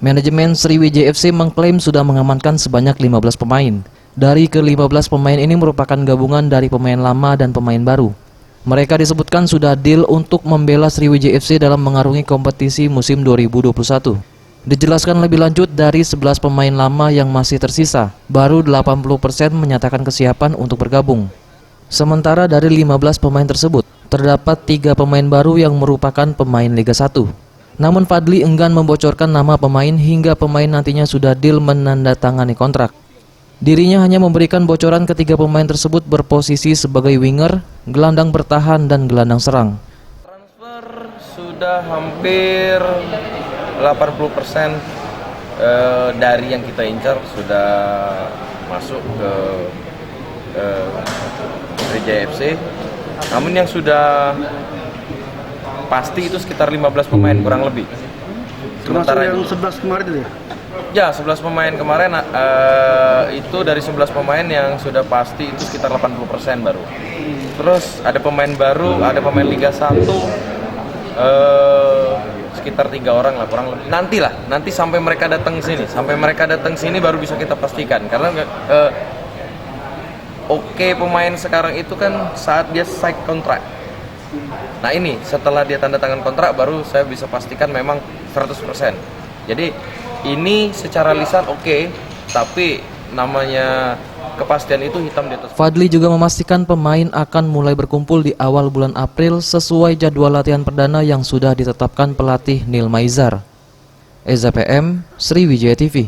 Manajemen Sriwijaya FC mengklaim sudah mengamankan sebanyak 15 pemain. Dari ke-15 pemain ini merupakan gabungan dari pemain lama dan pemain baru. Mereka disebutkan sudah deal untuk membela Sriwijaya FC dalam mengarungi kompetisi musim 2021. Dijelaskan lebih lanjut, dari 11 pemain lama yang masih tersisa, baru 80% menyatakan kesiapan untuk bergabung. Sementara dari 15 pemain tersebut, terdapat 3 pemain baru yang merupakan pemain Liga 1. Namun Fadli enggan membocorkan nama pemain hingga pemain nantinya sudah deal menandatangani kontrak. Dirinya hanya memberikan bocoran ketiga pemain tersebut berposisi sebagai winger, gelandang bertahan, dan gelandang serang. Transfer sudah hampir 80% dari yang kita incar sudah masuk ke Sriwijaya FC. Namun yang sudah pasti itu sekitar 15 pemain kurang lebih. Sementara yang 11 kemarin itu ya? Ya, 11 pemain kemarin itu dari 11 pemain yang sudah pasti itu sekitar 80% baru. Terus ada pemain baru, ada pemain Liga 1 sekitar 3 orang lah kurang lebih. Nanti sampai mereka datang sini, baru bisa kita pastikan. Karena pemain sekarang itu kan saat dia sign kontrak. Nah ini setelah dia tanda tangan kontrak baru saya bisa pastikan memang 100%. Jadi ini secara lisan tapi namanya kepastian itu hitam di atas. Fadli juga memastikan pemain akan mulai berkumpul di awal bulan April sesuai jadwal latihan perdana yang sudah ditetapkan pelatih Neil Maizar. Eza PM, Sriwijaya TV.